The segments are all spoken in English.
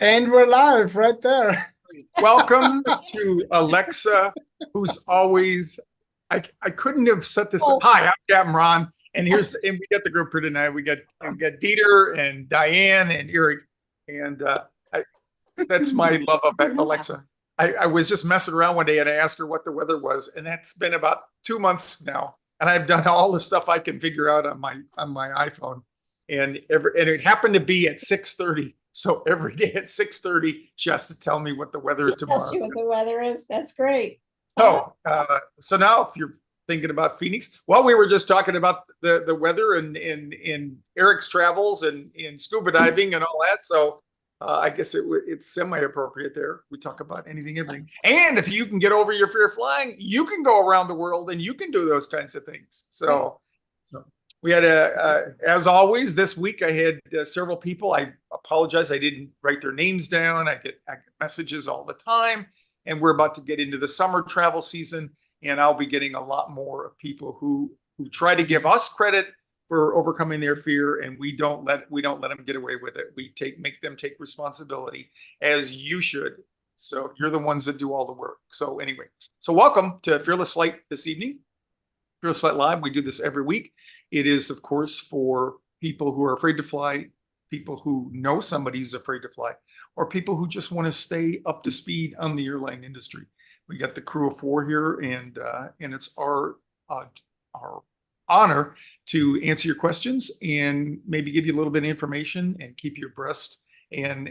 And we're live right there. Welcome to Alexa, who's always, I couldn't have set this up. Hi, I'm Capt Ron, and and we got the group for tonight. We got Dieter and Diane and Eric, and that's my love of Alexa. I was just messing around one day and I asked her what the weather was, and that's been about 2 months now. And I've done all the stuff I can figure out on my iPhone, and it happened to be at 6:30. So every day at 6:30, she has to tell me what the weather is tomorrow. Tells you what the weather is. That's great. So, so now if you're thinking about Phoenix, well, we were just talking about the weather and Eric's travels and scuba diving and all that. So I guess it's semi-appropriate there. We talk about anything, everything. And if you can get over your fear of flying, you can go around the world and you can do those kinds of things. So we had as always, this week I had several people. I apologize, I didn't write their names down. I get messages all the time, and we're about to get into the summer travel season, and I'll be getting a lot more of people who try to give us credit for overcoming their fear, and we don't let them get away with it. We make them take responsibility, as you should. So you're the ones that do all the work. So anyway, so welcome to Fearless Flight this evening. Fearless Flight Live, we do this every week. It is, of course, for people who are afraid to fly, people who know somebody's afraid to fly, or people who just want to stay up to speed on the airline industry. We got the crew of 4 here, and it's our honor to answer your questions and maybe give you a little bit of information and keep you abreast and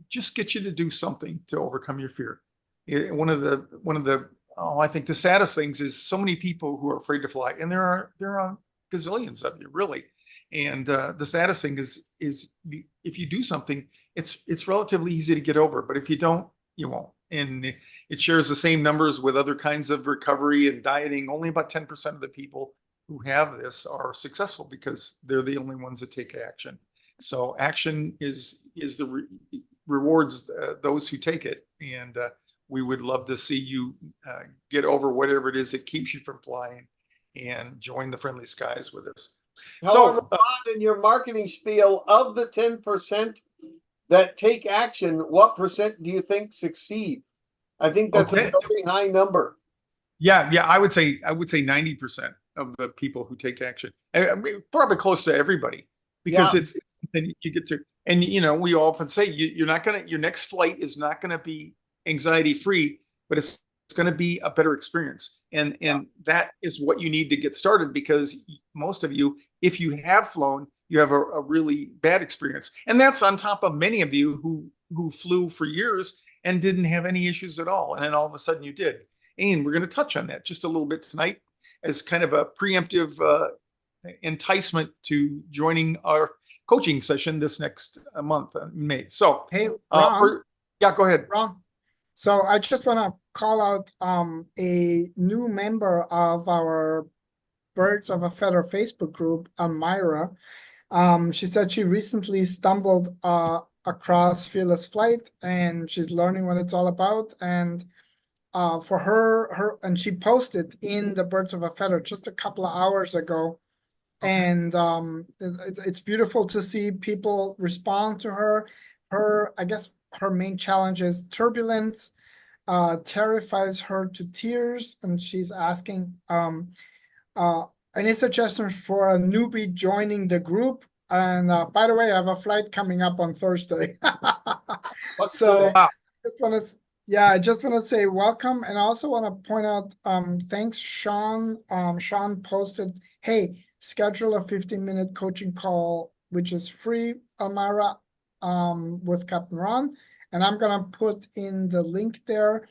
just get you to do something to overcome your fear. One of the I think the saddest things is so many people who are afraid to fly, and there are gazillions of you, really. And the saddest thing is if you do something, it's relatively easy to get over, but if you don't, you won't. And it shares the same numbers with other kinds of recovery and dieting. Only about 10% of the people who have this are successful because they're the only ones that take action. So action is the rewards those who take it, and we would love to see you get over whatever it is that keeps you from flying and join the friendly skies with us. However, Ron, in your marketing spiel, of the 10% that take action, what percent do you think succeed? I think that's a very high number. Yeah, I would say 90% of the people who take action. I mean, probably close to everybody, because it's something you get to. And we often say your next flight is not gonna be anxiety free, but it's going to be a better experience. And that is what you need to get started, because most of you, if you have flown, you have a really bad experience. And that's on top of many of you who flew for years and didn't have any issues at all. And then all of a sudden you did. And we're going to touch on that just a little bit tonight as kind of a preemptive enticement to joining our coaching session this next month in May. So, hey, Ron, yeah, go ahead. Ron. So I just want to call out a new member of our Birds of a Feather Facebook group, Myra. She said she recently stumbled across Fearless Flight, and she's learning what it's all about. And for her, and she posted in the Birds of a Feather just a couple of hours ago. And it's beautiful to see people respond to her. I guess her main challenge is turbulence, terrifies her to tears, and she's asking any suggestions for a newbie joining the group. And by the way, I have a flight coming up on Thursday. So I just want to say welcome, and I also want to point out thanks, Sean. Sean posted, hey, schedule a 15-minute coaching call, which is free, Amara, with Capt Ron, and I'm gonna put in the link there.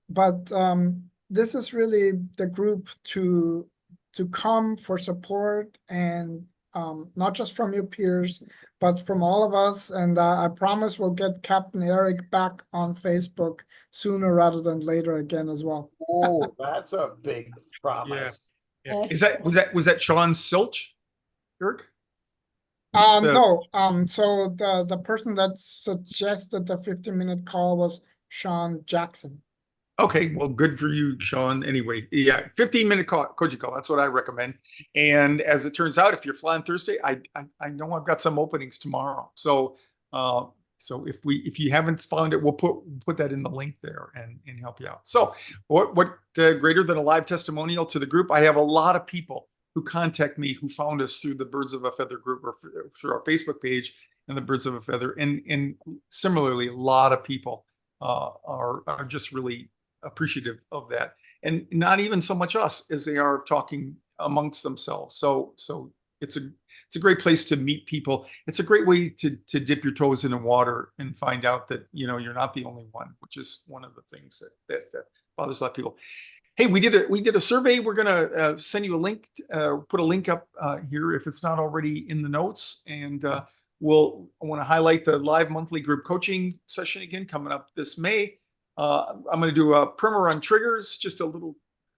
But this is really the group to come for support, and not just from your peers, but from all of us. And I promise we'll get Captain Eric back on Facebook sooner rather than later again as well. Oh, that's a big promise. Yeah. Was that Sean Silch, Eric? No. So the person that suggested the 15-minute call was Sean Jackson. Okay, well, good for you, Sean. Anyway, yeah, 15-minute coaching call. That's what I recommend. And as it turns out, if you're flying Thursday, I know I've got some openings tomorrow. So So if you haven't found it, we'll put that in the link there and help you out. So what greater than a live testimonial to the group? I have a lot of people who contact me who found us through the Birds of a Feather group or through our Facebook page and the Birds of a Feather. And similarly, a lot of people are just really appreciative of that. And not even so much us as they are talking amongst themselves. So it's a great place to meet people. It's a great way to dip your toes in the water and find out that, you're not the only one, which is one of the things that bothers a lot of people. Hey, we did a survey. We're going to send you a link, put a link up here if it's not already in the notes. And I want to highlight the live monthly group coaching session again coming up this May. I'm going to do a primer on triggers, just a little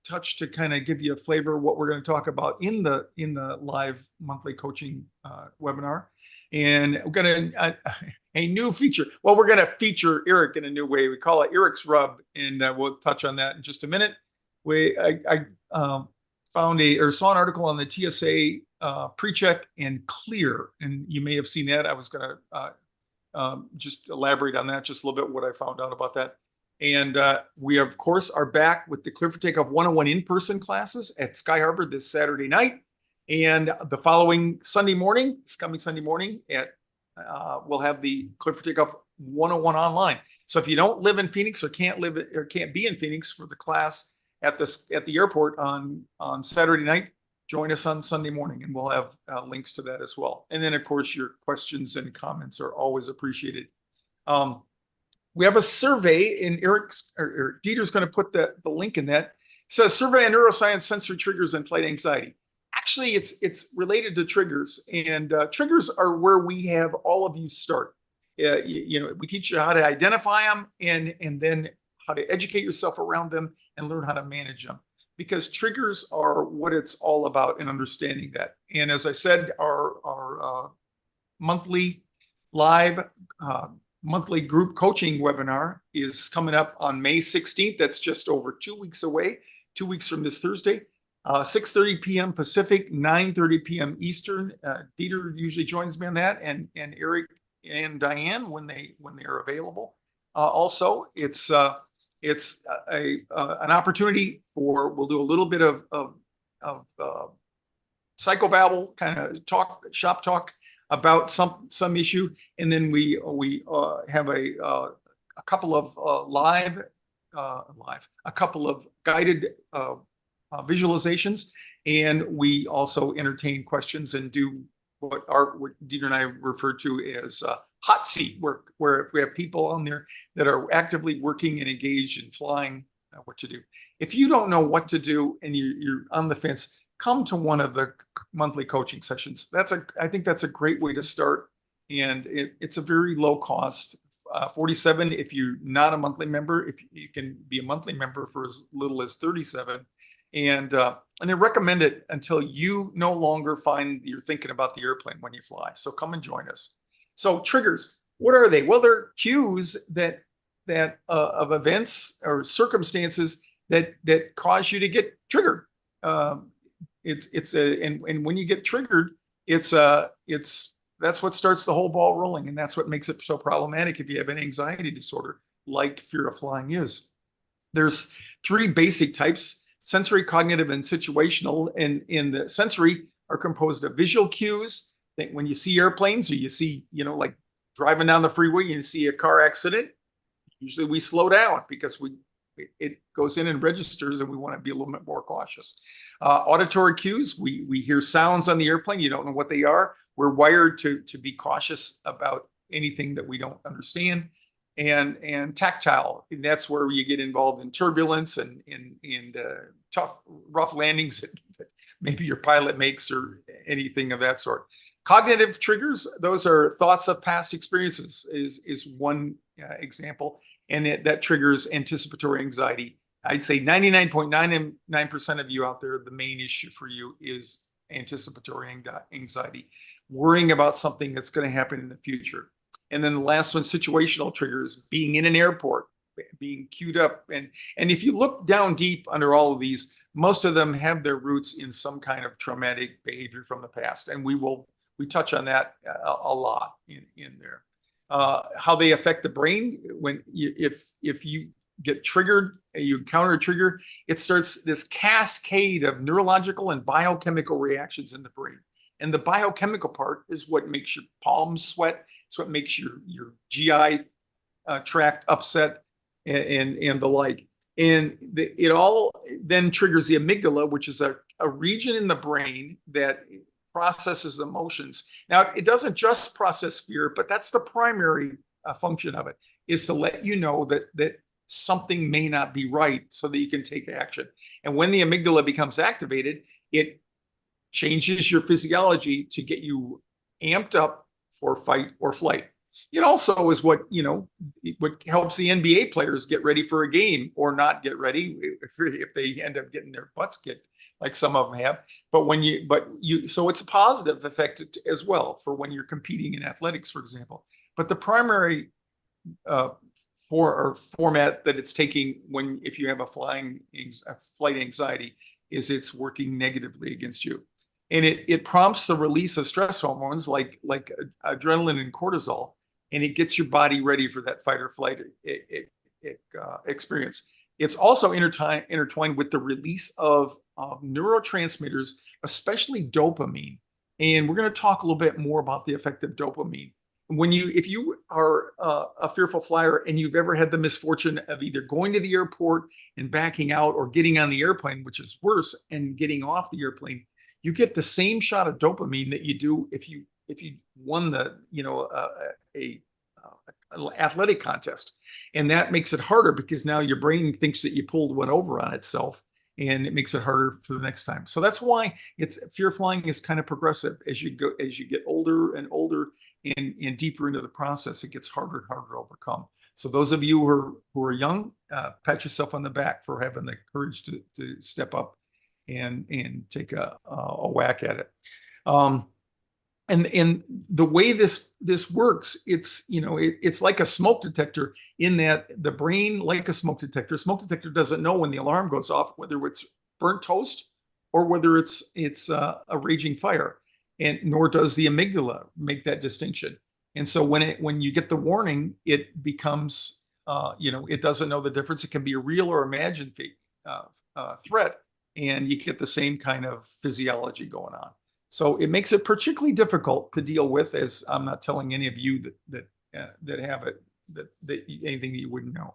touch to kind of give you a flavor of what we're going to talk about in the live monthly coaching webinar. And we're going to a new feature. Well, we're going to feature Eric in a new way. We call it Eric's Rub, and we'll touch on that in just a minute. I found saw an article on the TSA pre-check and clear, and you may have seen that. I was going to just elaborate on that just a little bit, what I found out about that. And we, of course, are back with the Clear for Takeoff 101 in-person classes at Sky Harbor this Saturday night. And the following Sunday morning, this coming Sunday morning, we'll have the Clear for Takeoff 101 online. So if you don't live in Phoenix or can't be in Phoenix for the class at the airport on Saturday night, join us on Sunday morning, and we'll have links to that as well. And then, of course, your questions and comments are always appreciated. We have a survey, and Dieter's going to put the link in that. It says survey on neuroscience, sensory triggers, and flight anxiety. Actually, it's related to triggers, and triggers are where we have all of you start. We teach you how to identify them, and then how to educate yourself around them and learn how to manage them. Because triggers are what it's all about, and understanding that. And as I said, our monthly live monthly group coaching webinar is coming up on May 16th. That's just over 2 weeks away, 2 weeks from this Thursday, 6:30 p.m. Pacific, 9:30 p.m. Eastern. Dieter usually joins me on that, and Eric and Diane when they are available. Also, it's an opportunity we'll do a little bit of psychobabble, kind of shop talk about some issue, and then we have a couple of a couple of guided visualizations, and we also entertain questions and do what Dieter and I refer to as hot seat work, where if we have people on there that are actively working and engaged in flying, what to do. If you don't know what to do and you're on the fence, come to one of the monthly coaching sessions. I think that's a great way to start, and it's a very low cost. $47 if you're not a monthly member. If you can be a monthly member for as little as $37, and I recommend it until you no longer find you're thinking about the airplane when you fly. So come and join us. So triggers, what are they? Well, they're cues that of events or circumstances that cause you to get triggered. And when you get triggered, that's what starts the whole ball rolling, and that's what makes it so problematic if you have an anxiety disorder like fear of flying is. There's 3 basic types: sensory, cognitive, and situational. And in the sensory are composed of visual cues. That when you see airplanes, or you see, like driving down the freeway and you see a car accident, usually we slow down because it goes in and registers, and we want to be a little bit more cautious. Auditory cues, we hear sounds on the airplane. You don't know what they are. We're wired to be cautious about anything that we don't understand. And tactile, and that's where you get involved in turbulence and tough, rough landings that maybe your pilot makes or anything of that sort. Cognitive triggers, those are thoughts of past experiences is one example. And that triggers anticipatory anxiety. I'd say 99.99% of you out there, the main issue for you is anticipatory anxiety, worrying about something that's going to happen in the future. And then the last one, situational triggers, being in an airport, being queued up. And if you look down deep under all of these, most of them have their roots in some kind of traumatic behavior from the past. And we touch on that a lot in there. how they affect the brain. When if you get triggered, you encounter a trigger, it starts this cascade of neurological and biochemical reactions in the brain. And the biochemical part is what makes your palms sweat. It's what makes your GI tract upset and the like. And it all then triggers the amygdala, which is a region in the brain that processes emotions. Now, it doesn't just process fear, but that's the primary function of it, is to let you know that something may not be right so that you can take action. And when the amygdala becomes activated, it changes your physiology to get you amped up for fight or flight. It also is what helps the NBA players get ready for a game or not get ready if they end up getting their butts kicked, like some of them have. So it's a positive effect as well for when you're competing in athletics, for example. But the primary format that it's taking if you have a flight anxiety is it's working negatively against you. And it prompts the release of stress hormones like adrenaline and cortisol, and it gets your body ready for that fight or flight experience. It's also intertwined with the release of neurotransmitters, especially dopamine. And we're going to talk a little bit more about the effect of dopamine. If you are a fearful flyer and you've ever had the misfortune of either going to the airport and backing out, or getting on the airplane, which is worse, and getting off the airplane, you get the same shot of dopamine that you do if you won a athletic contest. And that makes it harder because now your brain thinks that you pulled one over on itself, and it makes it harder for the next time. So that's why fear flying is kind of progressive. As you get older and older and deeper into the process, it gets harder and harder to overcome. So those of you who are young, pat yourself on the back for having the courage to step up and take a whack at it. And the way this works, it's like a smoke detector, in that the brain, like a smoke detector doesn't know when the alarm goes off, whether it's burnt toast or whether it's a raging fire, and nor does the amygdala make that distinction. And so when you get the warning, it becomes it doesn't know the difference. It can be a real or imagined threat, and you get the same kind of physiology going on. So it makes it particularly difficult to deal with, as I'm not telling any of you that have it, that anything that you wouldn't know.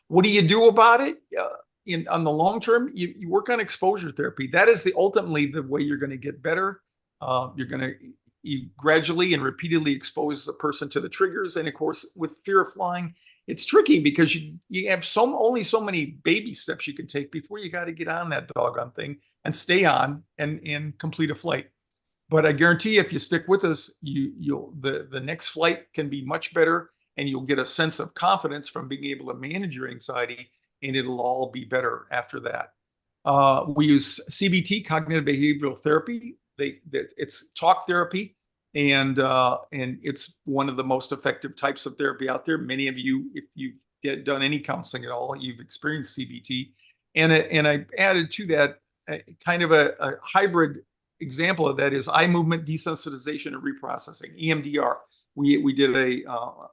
What do you do about it? On the long term, you work on exposure therapy. That is ultimately the way you're going to get better. You gradually and repeatedly expose the person to the triggers. And of course, with fear of flying, it's tricky because you have only so many baby steps you can take before you got to get on that doggone thing and stay on and complete a flight. But I guarantee you, if you stick with us, the next flight can be much better, and you'll get a sense of confidence from being able to manage your anxiety, and it'll all be better after that. We use CBT, cognitive behavioral therapy. It's talk therapy, and it's one of the most effective types of therapy out there. Many of you, if you've done any counseling at all, you've experienced CBT, and I added to that kind of a hybrid example of that is eye movement desensitization and reprocessing, EMDR. We did a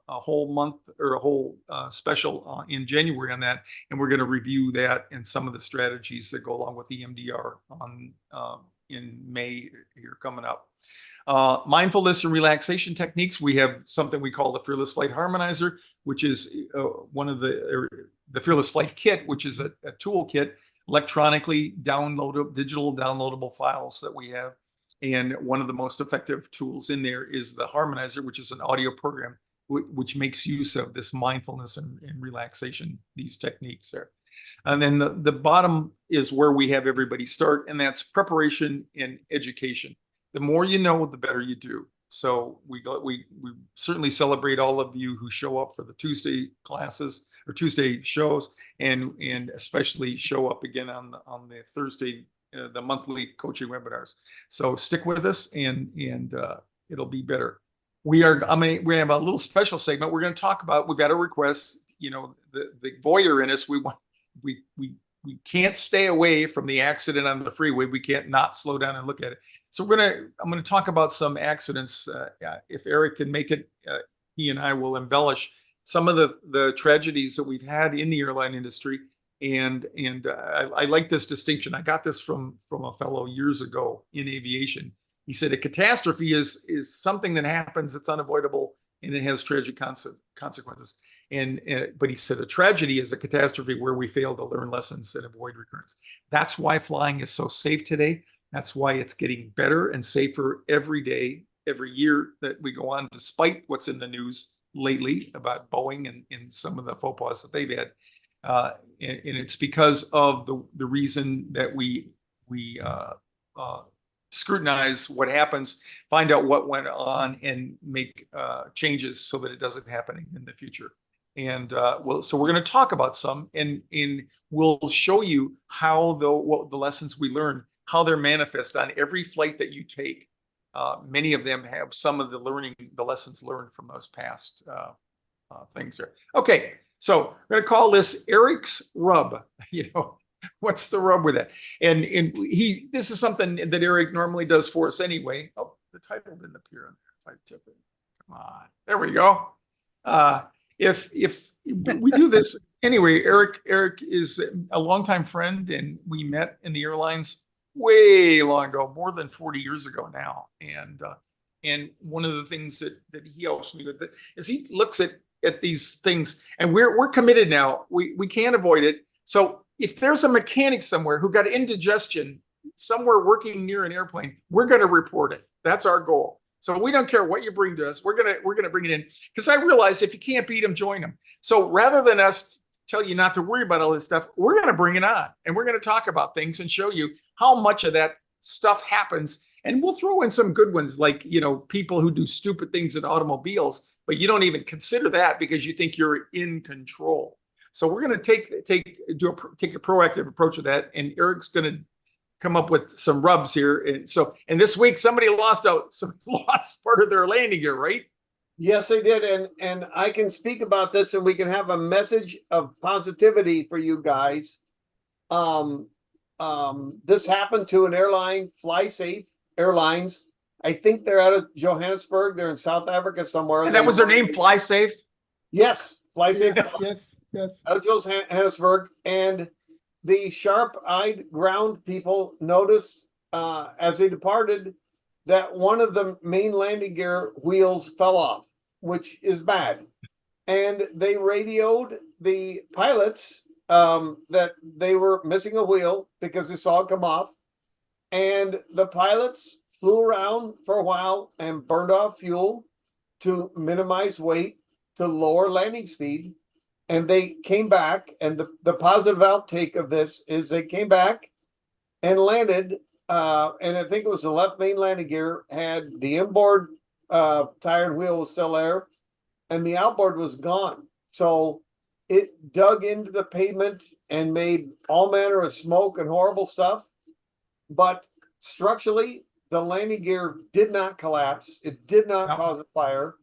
whole month or a whole special in January on that, and we're going to review that and some of the strategies that go along with EMDR in May here coming up. Mindfulness and relaxation techniques. We have something we call the FearlessFlight Harmonizer, which is one of the FearlessFlight Kit, which is a toolkit, electronically digital downloadable files that we have. And one of the most effective tools in there is the Harmonizer, which is an audio program which makes use of this mindfulness and relaxation, these techniques there. And then the bottom is where we have everybody start, and that's preparation and education. The more you know, the better you do. So we certainly celebrate all of you who show up for the Tuesday classes or Tuesday shows, and especially show up again on the Thursday, the monthly coaching webinars. So stick with us, and it'll be better. We have a little special segment. We're going to talk about. We've got a request. The voyeur in us. We can't stay away from the accident on the freeway. We can't not slow down and look at it. So I'm going to talk about some accidents. If Eric can make it he and I will embellish some of the tragedies that we've had in the airline industry. And I like this distinction. I got this from a fellow years ago in aviation. He said a catastrophe is something that happens, it's unavoidable, and it has tragic consequences. But he said a tragedy is a catastrophe where we fail to learn lessons and avoid recurrence. That's why flying is so safe today. That's why it's getting better and safer every day, every year that we go on, despite what's in the news lately about Boeing and some of the faux pas that they've had. And it's because of the reason that we scrutinize what happens, find out what went on, and make changes so that it doesn't happen in the future. And so we're going to talk about some, and we'll show you how the lessons we learn, how they're manifest on every flight that you take. Many of them have some of the lessons learned from those past things there. Okay, so we're going to call this Eric's rub. What's the rub with that? And this is something that Eric normally does for us anyway. Oh, the title didn't appear on there. If I tip it, come on, there we go. If we do this anyway, Eric is a longtime friend, and we met in the airlines way long ago, more than 40 years ago now. And one of the things that he helps me with is he looks at these things, and we're committed now. We can't avoid it. So if there's a mechanic somewhere who got indigestion somewhere working near an airplane, we're going to report it. That's our goal. So we don't care what you bring to us. We're gonna bring it in, because I realize if you can't beat them, join them. So rather than us tell you not to worry about all this stuff, we're going to bring it on, and we're going to talk about things and show you how much of that stuff happens. And we'll throw in some good ones, like, people who do stupid things in automobiles, but you don't even consider that because you think you're in control. So we're going to take a proactive approach to that. And Eric's going to come up with some rubs here. And this week, somebody lost part of their landing gear, right? Yes, they did. And I can speak about this, and we can have a message of positivity for you guys. This happened to an airline, Fly Safe Airlines. I think they're out of Johannesburg. They're in South Africa somewhere. And that was their name, Fly Safe? Yes, Fly Safe. Yes. Out of Johannesburg. And the sharp-eyed ground people noticed as they departed that one of the main landing gear wheels fell off, which is bad. And they radioed the pilots that they were missing a wheel because they saw it come off. And the pilots flew around for a while and burned off fuel to minimize weight, to lower landing speed. And they came back, and the positive outtake of this is they came back and landed, and I think it was the left main landing gear had the inboard tire and wheel was still there, and the outboard was gone. So it dug into the pavement and made all manner of smoke and horrible stuff. But structurally, the landing gear did not collapse. It did not cause a fire.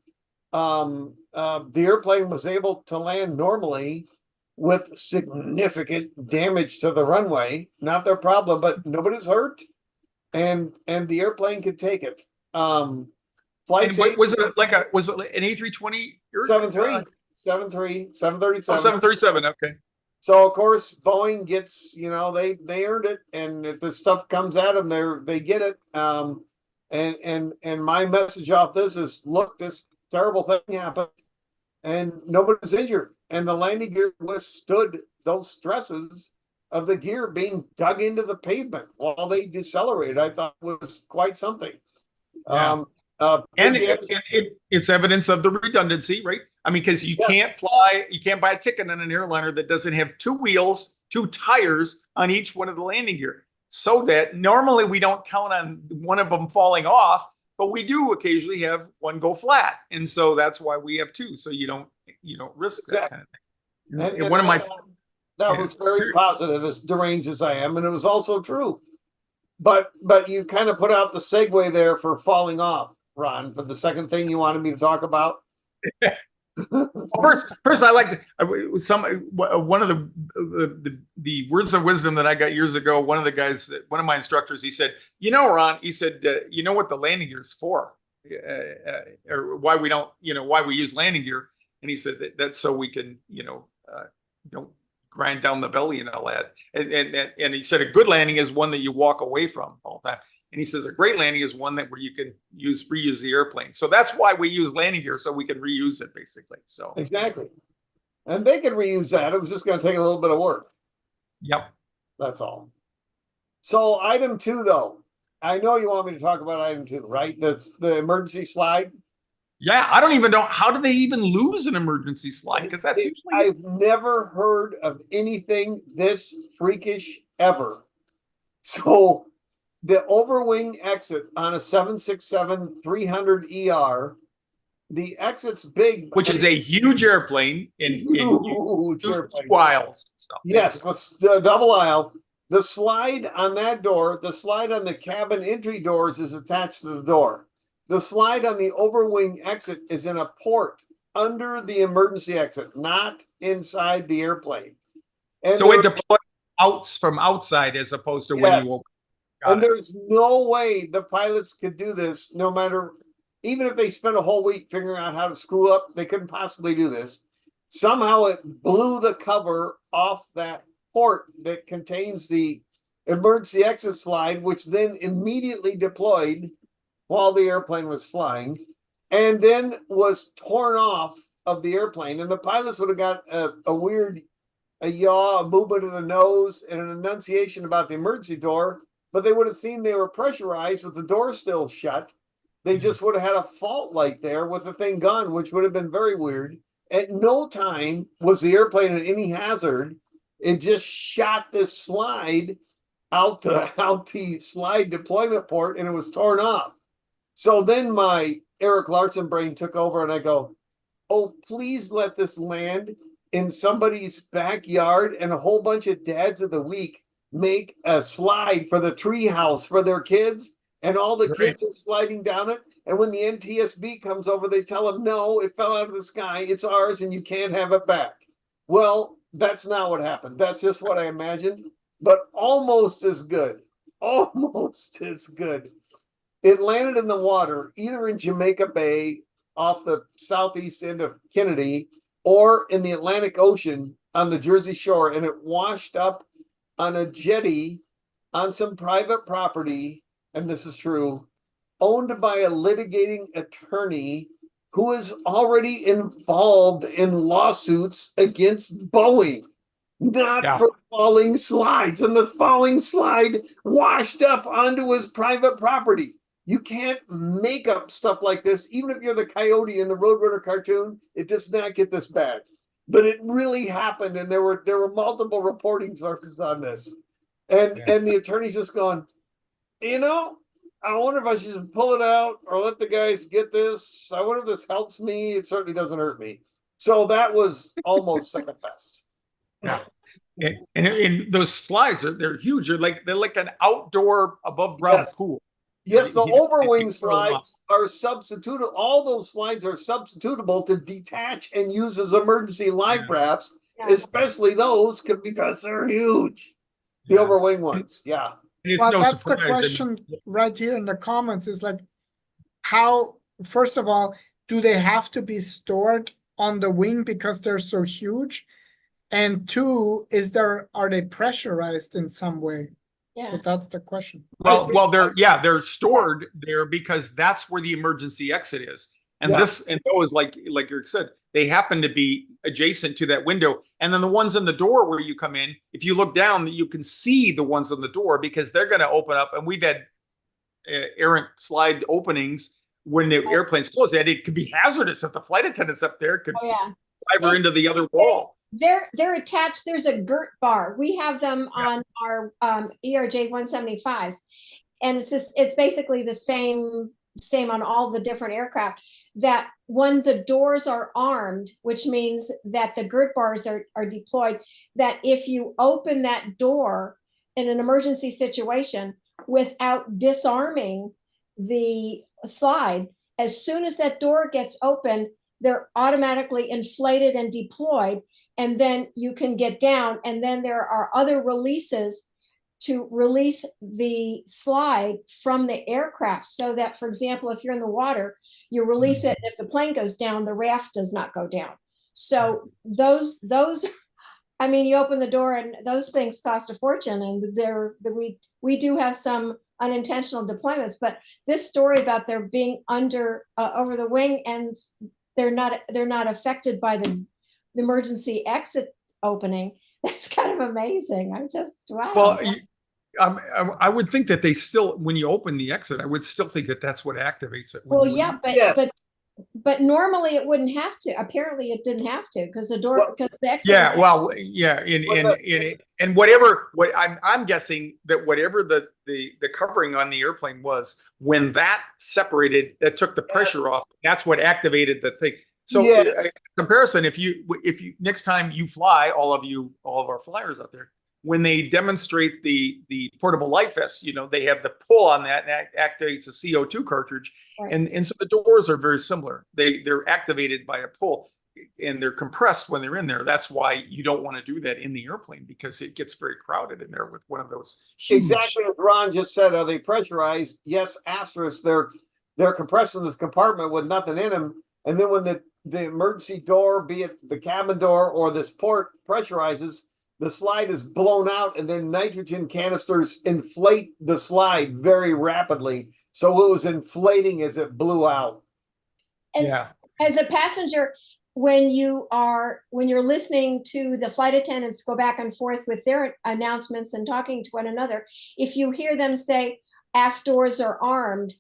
The airplane was able to land normally with significant damage to the runway. Not their problem, but nobody's hurt, and the airplane could take it. Flight safe, was it an A320? 737? 737. Okay. So of course Boeing gets, they earned it, and if this stuff comes at them, they get it. And my message off this is, look, this terrible thing happened, and nobody's injured, and the landing gear withstood those stresses of the gear being dug into the pavement while they decelerated. I thought it was quite something. Yeah. It's evidence of the redundancy, right? I mean, because you can't buy a ticket on an airliner that doesn't have two wheels, two tires on each one of the landing gear. So that normally we don't count on one of them falling off, but we do occasionally have one go flat. And so that's why we have two. So you don't risk that kind of thing. That was very positive, as deranged as I am, and it was also true. But you kind of put out the segue there for falling off, Ron, for the second thing you wanted me to talk about. First, I like one of the words of wisdom that I got years ago. One of my instructors, he said, Ron, he said, you know what the landing gear is for? or why we don't, why we use landing gear. And he said that's so we can, don't grind down the belly and all that. And he said a good landing is one that you walk away from all the time. And he says a great landing is one that where you can reuse the airplane. So that's why we use landing gear, so we can reuse it basically. So Exactly. And they could reuse that. It was just going to take a little bit of work. Yep. That's all. So item 2, though, I know you want me to talk about item 2, right? That's the emergency slide. Yeah, I don't even know, how do they even lose an emergency slide? Because that's usually I've never heard of anything this freakish ever. So the overwing exit on a 767-300ER, the exit's big, which is a huge airplane in huge airplane. aisles and stuff. Yes, with the double aisle. The slide on that door, the slide on the cabin entry doors is attached to the door. The slide on the overwing exit is in a port under the emergency exit, not inside the airplane. And so it deploys out from outside as opposed to when you open. And there's no way the pilots could do this, no matter, even if they spent a whole week figuring out how to screw up, they couldn't possibly do this. Somehow it blew the cover off that port that contains the emergency exit slide, which then immediately deployed while the airplane was flying, and then was torn off of the airplane. And the pilots would have got a weird yaw, a movement of the nose, and an enunciation about the emergency door, but they would have seen they were pressurized with the door still shut. They just would have had a fault light there with the thing gone, which would have been very weird. At no time was the airplane at any hazard. It just shot this slide out the slide deployment port, and it was torn off. So then my Eric Larson brain took over, and I go, oh, please let this land in somebody's backyard, and a whole bunch of dads of the week make a slide for the treehouse for their kids, and all the kids are sliding down it. And when the NTSB comes over, they tell them, no, it fell out of the sky. It's ours, and you can't have it back. Well, that's not what happened. That's just what I imagined, but almost as good. Almost as good. It landed in the water, either in Jamaica Bay off the southeast end of Kennedy, or in the Atlantic Ocean on the Jersey Shore, and it washed up on a jetty on some private property, and this is true, owned by a litigating attorney who is already involved in lawsuits against Boeing, not for falling slides. And the falling slide washed up onto his private property. You can't make up stuff like this. Even if you're the coyote in the Roadrunner cartoon, it does not get this bad. But it really happened, and there were multiple reporting sources on this. And the attorney's just gone, I wonder if I should just pull it out or let the guys get this. I wonder if this helps me. It certainly doesn't hurt me. So that was almost second best. Yeah. And those slides they're huge. They're like an outdoor above ground pool. Yes, the overwing slides are substitutable. All those slides are substitutable to detach and use as emergency life rafts, especially those because they're huge. The overwing ones, Well, that's the question right here in the comments is like, how, first of all, do they have to be stored on the wing because they're so huge? And two, are they pressurized in some way? Yeah. So that's the question. Well, they're stored there because that's where the emergency exit is. And those, like Eric said, they happen to be adjacent to that window. And then the ones in the door where you come in, if you look down, you can see the ones on the door because they're going to open up. And we've had errant slide openings when the airplane's closed. And it could be hazardous if the flight attendants up there could drive her into the other wall. They're attached. There's a girt bar. We have them on our ERJ 175s, and it's basically the same on all the different aircraft. That when the doors are armed, which means that the girt bars are deployed, that if you open that door in an emergency situation without disarming the slide, as soon as that door gets open, they're automatically inflated and deployed. And then you can get down, and then there are other releases to release the slide from the aircraft so that, for example, if you're in the water, you release it. And if the plane goes down, the raft does not go down. So those, I mean, you open the door and those things cost a fortune, and we do have some unintentional deployments, but this story about there being under over the wing and they're not affected by the emergency exit opening, that's kind of amazing. I'm just, wow. Well, I would think that they still, when you open the exit, I would still think that that's what activates it. Well, yeah, but normally it wouldn't have to. Apparently it didn't have to, because the door, because the exit. Yeah, well, yeah, and whatever, what I'm guessing that whatever the covering on the airplane was, when that separated, that took the pressure off. That's what activated the thing. So comparison, if you next time you fly, all of our flyers out there, when they demonstrate the portable life vest, they have the pull on that, and that activates a CO2 cartridge. Right. And so the doors are very similar. They're activated by a pull, and they're compressed when they're in there. That's why you don't want to do that in the airplane, because it gets very crowded in there with one of those huge... Exactly as Ron just said. Are they pressurized? Yes, asterisk. They're compressed in this compartment with nothing in them. And then when the emergency door, be it the cabin door or this port, pressurizes, the slide is blown out, and then nitrogen canisters inflate the slide very rapidly. So it was inflating as it blew out. And as a passenger, when you're listening to the flight attendants go back and forth with their announcements and talking to one another, if you hear them say aft doors are armed,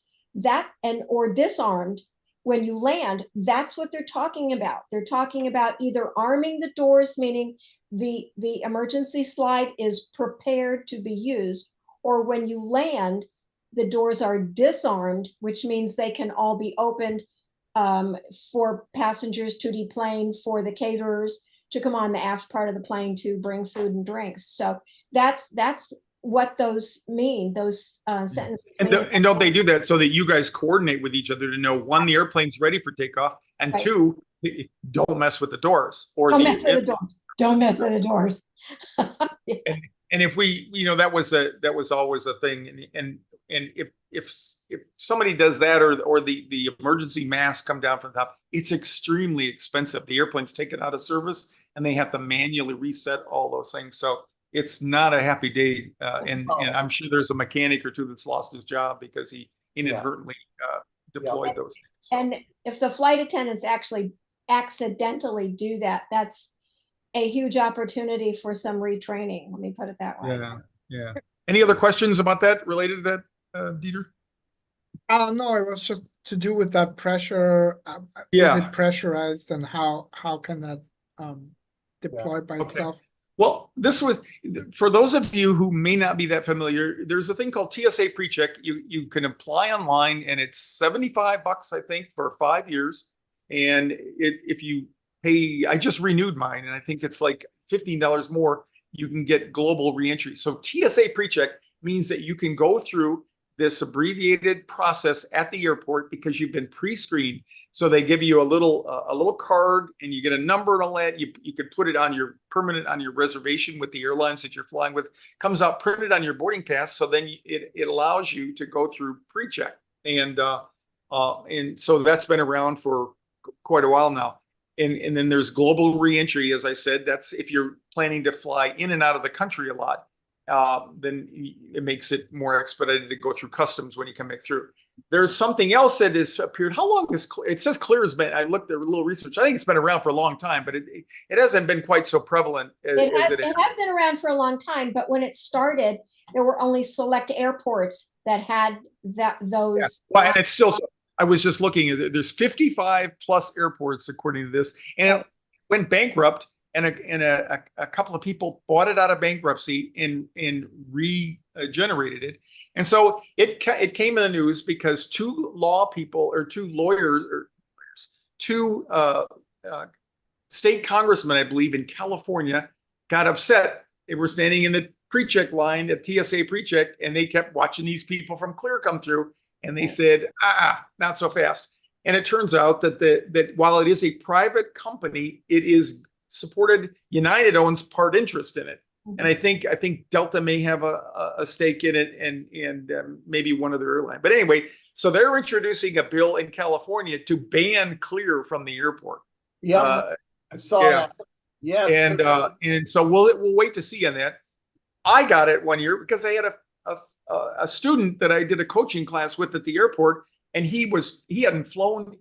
or disarmed, when you land, that's what they're talking about. They're talking about either arming the doors, meaning the emergency slide is prepared to be used, or when you land, the doors are disarmed, which means they can all be opened for passengers to deplane, for the caterers to come on the aft part of the plane to bring food and drinks. So that's what those mean, those sentences mean. And don't they do that so that you guys coordinate with each other to know, one, the airplane's ready for takeoff, and two, don't mess with the doors. Or don't mess with the doors. Don't mess with the doors. And if we, that was always a thing. And if somebody does that, or the emergency mask come down from the top, it's extremely expensive. The airplane's taken out of service, and they have to manually reset all those things. So it's not a happy day. And I'm sure there's a mechanic or two that's lost his job because he inadvertently deployed those things. So. And if the flight attendants actually accidentally do that, that's a huge opportunity for some retraining. Let me put it that way. Yeah. Any other questions about that related to that, Dieter? No, it was just to do with that pressure. Is it pressurized, and how can that deploy by itself? Well, this was, for those of you who may not be that familiar, there's a thing called TSA PreCheck. You can apply online, and it's $75, I think, for 5 years. And if you pay, I just renewed mine, and I think it's like $15 more, you can get global reentry. So TSA PreCheck means that you can go through this abbreviated process at the airport because you've been pre-screened. So they give you a little card, and you get a number and all that. You could put it on your reservation with the airlines that you're flying with. Comes out printed on your boarding pass. So then it allows you to go through PreCheck, and so that's been around for quite a while now. And then there's global reentry, as I said. That's if you're planning to fly in and out of the country a lot. Then it makes it more expedited to go through customs when you come back through. There's something else that has appeared. How long is it says Clear has been? I looked at a little research. I think it's been around for a long time, but it hasn't been quite so prevalent as it has been around for a long time. But when it started, there were only select airports that had those. Yeah. Well, and it's still. I was just looking. There's 55 plus airports according to this, and it went bankrupt. And a couple of people bought it out of bankruptcy and regenerated it. And so it came in the news because two state congressmen, I believe, in California got upset. They were standing in the PreCheck line at TSA PreCheck, and they kept watching these people from Clear come through. And they said, not so fast. And it turns out that while it is a private company, it is supported. United owns part interest in it. And I think Delta may have a stake in it, and maybe one other airline. But anyway, so they're introducing a bill in California to ban Clear from the airport. Yeah, I saw that. Yes, and so we'll wait to see on that. I got it one year because I had a student that I did a coaching class with at the airport, and he hadn't flown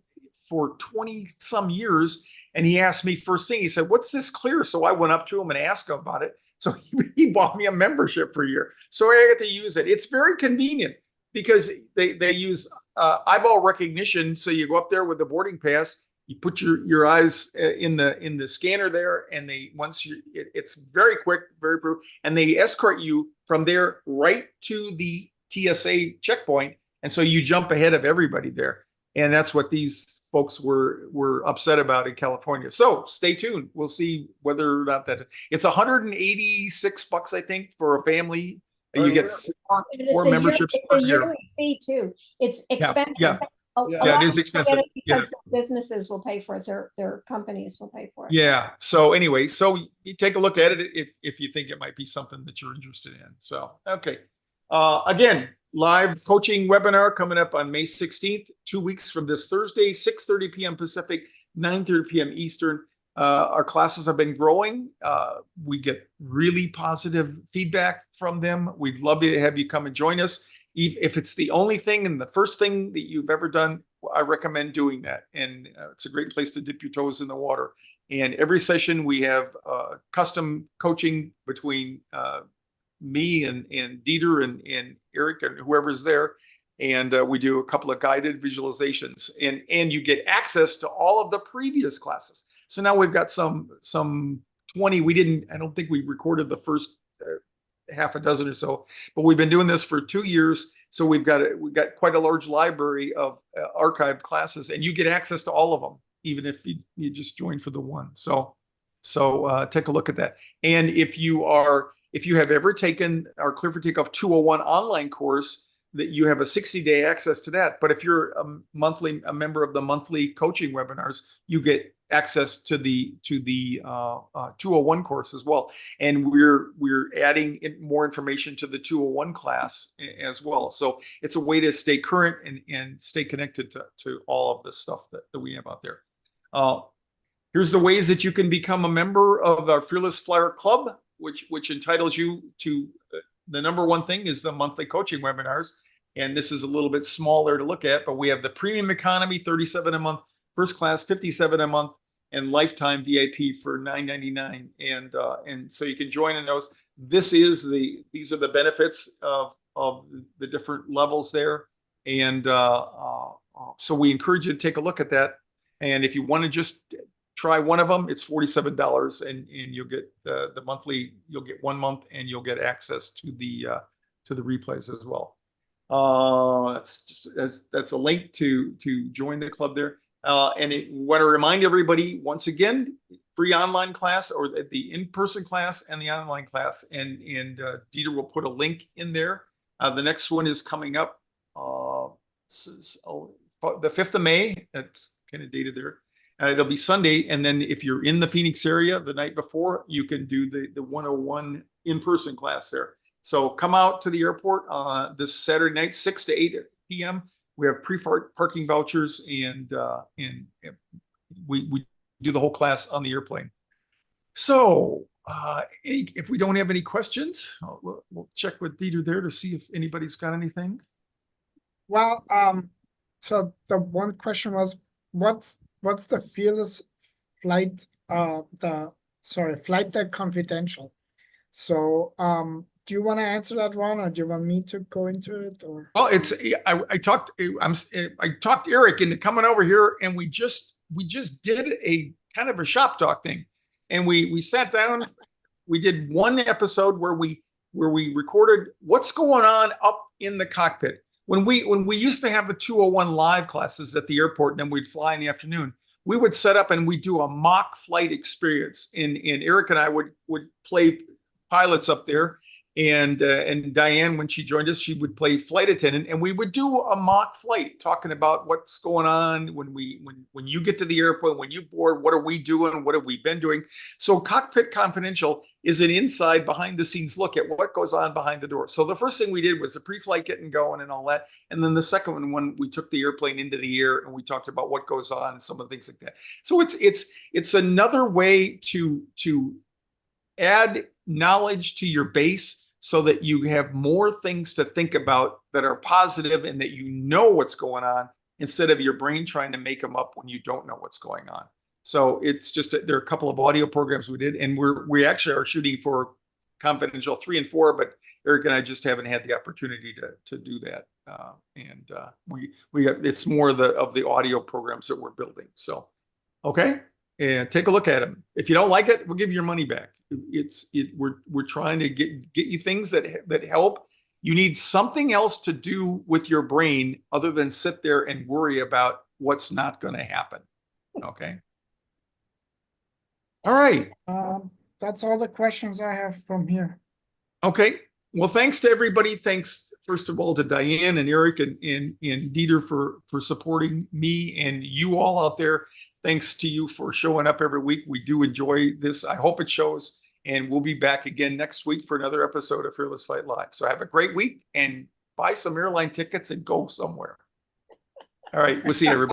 for 20 some years, and he asked me first thing. He said, "What's this Clear?" So I went up to him and asked him about it. So he bought me a membership for a year. So I get to use it. It's very convenient because they use eyeball recognition. So you go up there with the boarding pass, you put your eyes in the scanner there, and it's very quick, very proof, and they escort you from there right to the TSA checkpoint. And so you jump ahead of everybody there. And that's what these folks were upset about in California. So stay tuned. We'll see whether or not that it's $186, I think, for a family. And you get four memberships. It's a yearly fee too. It's expensive. Yeah. It is expensive because businesses will pay for it. Their companies will pay for it. Yeah. So anyway, so you take a look at it if you think it might be something that you're interested in. So okay. Again, live coaching webinar coming up on May 16th, 2 weeks from this Thursday, 6:30 p.m. Pacific, 9:30 p.m. Eastern. Our classes have been growing. We get really positive feedback from them. We'd love to have you come and join us. If it's the only thing and the first thing that you've ever done, I recommend doing that. And it's a great place to dip your toes in the water. And every session we have custom coaching between me and Dieter and Eric and whoever's there. And we do a couple of guided visualizations, and you get access to all of the previous classes. So now we've got some 20. I don't think we recorded the first half a dozen or so, but we've been doing this for 2 years. So we've got quite a large library of archived classes, and you get access to all of them, even if you just joined for the one. So take a look at that. And if you have ever taken our Clear for Takeoff 201 online course, that you have a 60-day access to that. But if you're a member of the monthly coaching webinars, you get access to the 201 course as well. And we're adding more information to the 201 class as well. So it's a way to stay current and stay connected to all of the stuff that we have out there. Here's the ways that you can become a member of our Fearless Flyer Club, which entitles you to the number one thing is the monthly coaching webinars. And this is a little bit smaller to look at, but we have the premium economy, $37 a month, first class, $57 a month, and lifetime VIP for $9.99. And so you can join in those. These are the benefits of the different levels there. And so we encourage you to take a look at that. And if you want to just try one of them, it's $47, and you'll get the monthly. You'll get 1 month, and you'll get access to the replays as well. That's a link to join the club there. And want to remind everybody once again, free online class, or the in-person class and the online class. And Dieter will put a link in there. The next one is coming up the 5th of May. That's kind of dated there. It'll be Sunday. And then if you're in the Phoenix area the night before, you can do the 101 in-person class there. So come out to the airport this Saturday night, 6 to 8 p.m. We have pre-parking vouchers, and we do the whole class on the airplane. So if we don't have any questions, we'll check with Dieter there to see if anybody's got anything. Well, so the one question was, what's the Fearless Flight, Flight Deck Confidential? So, do you want to answer that, Ron, or do you want me to go into it? Or well, I talked Eric into coming over here, and we just did a kind of a shop talk thing, and we sat down. We did one episode where we recorded what's going on up in the cockpit. When we used to have the 201 live classes at the airport, and then we'd fly in the afternoon, we would set up and we'd do a mock flight experience, and Eric and I would play pilots up there. And Diane, when she joined us, she would play flight attendant, and we would do a mock flight, talking about what's going on when you get to the airplane, when you board, what are we doing, what have we been doing. So Cockpit Confidential is an inside, behind the scenes look at what goes on behind the door. So the first thing we did was the pre-flight getting going and all that, and then the second one, when we took the airplane into the air and we talked about what goes on and some of the things like that. So it's another way to add knowledge to your base, so that you have more things to think about that are positive and that you know what's going on, instead of your brain trying to make them up when you don't know what's going on. So it's just there are a couple of audio programs we did, and we actually are shooting for Confidential 3 and 4, but Eric and I just haven't had the opportunity to do that. We got, it's more of the audio programs that we're building. So, okay. And take a look at them. If you don't like it, we'll give you your money back. We're trying to get you things that help. You need something else to do with your brain other than sit there and worry about what's not going to happen. Okay. All right. That's all the questions I have from here. Okay. Well, thanks to everybody. Thanks, first of all, to Diane and Eric and Dieter for supporting me, and you all out there. Thanks to you for showing up every week. We do enjoy this. I hope it shows. And we'll be back again next week for another episode of Fearless Flight Live. So have a great week and buy some airline tickets and go somewhere. All right. We'll see you, everybody.